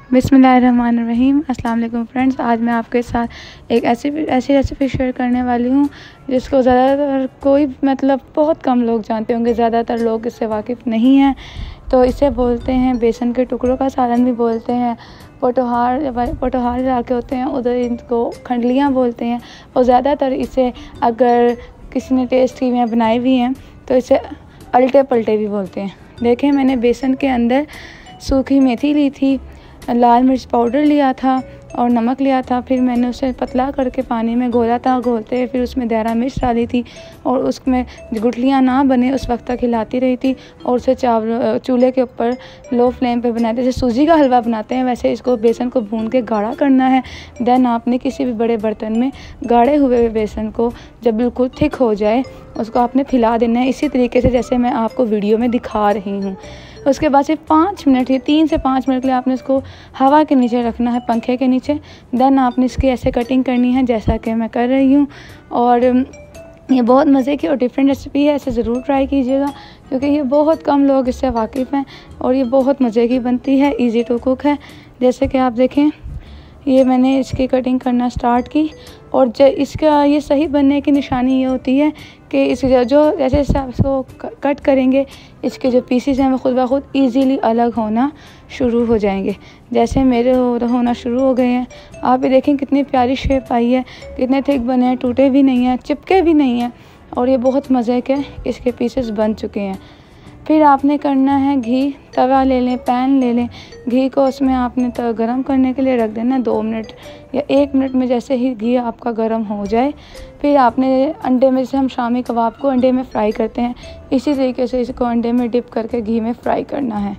बिस्मिल्लाहिर्रहमानिर्रहीम। अस्सलाम वालेकुम फ्रेंड्स, आज मैं आपके साथ एक ऐसी रेसिपी शेयर करने वाली हूँ जिसको ज़्यादातर बहुत कम लोग जानते होंगे, ज़्यादातर लोग इससे वाकिफ़ नहीं हैं। तो इसे बोलते हैं बेसन के टुकड़ों का सालन भी बोलते हैं। पोटोहार इलाके होते हैं उधर इनको खंडलियाँ बोलते हैं। और ज़्यादातर इसे अगर किसी ने टेस्ट की में बनाई हुई हैं तो इसे अल्टे पल्टे भी बोलते हैं। देखें, मैंने बेसन के अंदर सूखी मेथी ली थी, लाल मिर्च पाउडर लिया था और नमक लिया था। फिर मैंने उसे पतला करके पानी में घोला था। घोलते फिर उसमें देहरा मिर्च डाली थी और उसमें गुठलियाँ ना बने उस वक्त तक हिलाती रही थी। और उसे चूल्हे के ऊपर लो फ्लेम पे बनाते, जैसे सूजी का हलवा बनाते हैं वैसे इसको बेसन को भून के गाढ़ा करना है। देन आपने किसी भी बड़े बर्तन में गाढ़े हुए बेसन को जब बिल्कुल थिक हो जाए उसको आपने फैला देना है, इसी तरीके से जैसे मैं आपको वीडियो में दिखा रही हूँ। उसके बाद से 5 मिनट या 3 से 5 मिनट के लिए आपने इसको हवा के नीचे रखना है, पंखे के नीचे। देन आपने इसकी ऐसे कटिंग करनी है जैसा कि मैं कर रही हूँ। और ये बहुत मज़े की और डिफरेंट रेसिपी है, इसे ज़रूर ट्राई कीजिएगा क्योंकि ये बहुत कम लोग इससे वाकिफ़ हैं और ये बहुत मज़े की बनती है, इजी टू कुक है। जैसे कि आप देखें, ये मैंने इसकी कटिंग करना स्टार्ट की और इसका ये सही बनने की निशानी ये होती है कि इसके जो जैसे इसको कट करेंगे इसके जो पीसेस हैं वो खुद ब खुद ईज़िली अलग होना शुरू हो जाएंगे। जैसे मेरे होना शुरू हो गए हैं। आप ये देखें कितनी प्यारी शेप आई है, कितने थिक बने हैं, टूटे भी नहीं हैं, चिपके भी नहीं हैं और ये बहुत मज़े के इसके पीसेस बन चुके हैं। फिर आपने करना है घी, तवा ले लें, पैन ले लें, घी को उसमें आपने गरम करने के लिए रख देना है 2 मिनट या 1 मिनट में। जैसे ही घी आपका गरम हो जाए फिर आपने अंडे में, जैसे हम शामी कबाब को अंडे में फ्राई करते हैं इसी तरीके से इसको अंडे में डिप करके घी में फ्राई करना है।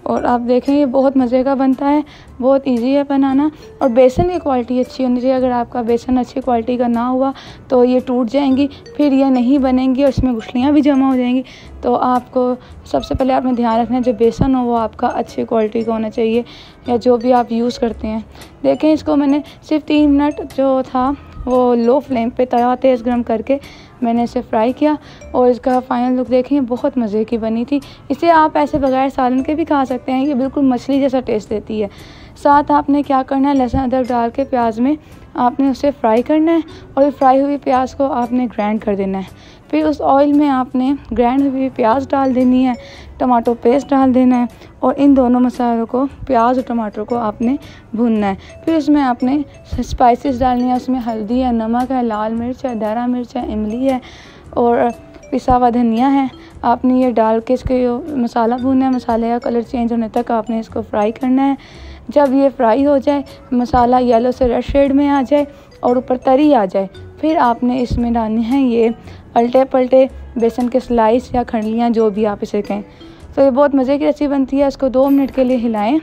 और आप देखें ये बहुत मज़े का बनता है, बहुत इजी है बनाना। और बेसन की क्वालिटी अच्छी होनी चाहिए। अगर आपका बेसन अच्छी क्वालिटी का ना हुआ तो ये टूट जाएंगी, फिर ये नहीं बनेंगी और इसमें गुठलियाँ भी जमा हो जाएंगी। तो आपको सबसे पहले आपने ध्यान रखना है जो बेसन हो वो आपका अच्छी क्वालिटी का होना चाहिए या जो भी आप यूज़ करते हैं। देखें, इसको मैंने सिर्फ 3 मिनट जो था वो लो फ्लेम पे तवा तेज़ गरम करके मैंने इसे फ्राई किया और इसका फाइनल लुक देखें, बहुत मज़े की बनी थी। इसे आप ऐसे बगैर सालन के भी खा सकते हैं, ये बिल्कुल मछली जैसा टेस्ट देती है। साथ आपने क्या करना है, लहसुन अदरक डाल के प्याज में आपने उसे फ्राई करना है और फ्राई हुई प्याज को आपने ग्राइंड कर देना है। फिर उस ऑयल में आपने ग्राइंड हुई प्याज डाल देनी है, टमाटो पेस्ट डाल देना है और इन दोनों मसालों को, प्याज और टमाटर को आपने भूनना है। फिर उसमें आपने स्पाइसेस डालनी है, उसमें हल्दी है, नमक है, लाल मिर्च है, देहरा मिर्च है, इमली है और पिसा हुआ धनिया है। आपने ये डाल के इसके मसाला भूनना है, मसाले का कलर चेंज होने तक आपने इसको फ्राई करना है। जब ये फ्राई हो जाए, मसाला येलो से रेड शेड में आ जाए और ऊपर तरी आ जाए, फिर आपने इसमें डालनी है ये अल्टे पल्टे बेसन के स्लाइस या खंडलियाँ, जो भी आप इसे कहें। तो ये बहुत मज़े की रेसिपी बनती है। इसको 2 मिनट के लिए हिलाएं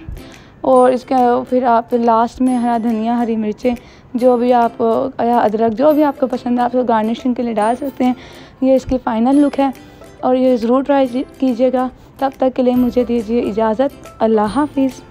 और इसका फिर आप लास्ट में हरा धनिया, हरी मिर्चें, जो भी आप या अदरक, जो भी आपको पसंद है आप इसको गार्निशिंग के लिए डाल सकते हैं। ये इसकी फ़ाइनल लुक है और ये ज़रूर ट्राई कीजिएगा। तब तक के लिए मुझे दीजिए इजाज़त। अल्लाह हाफिज़।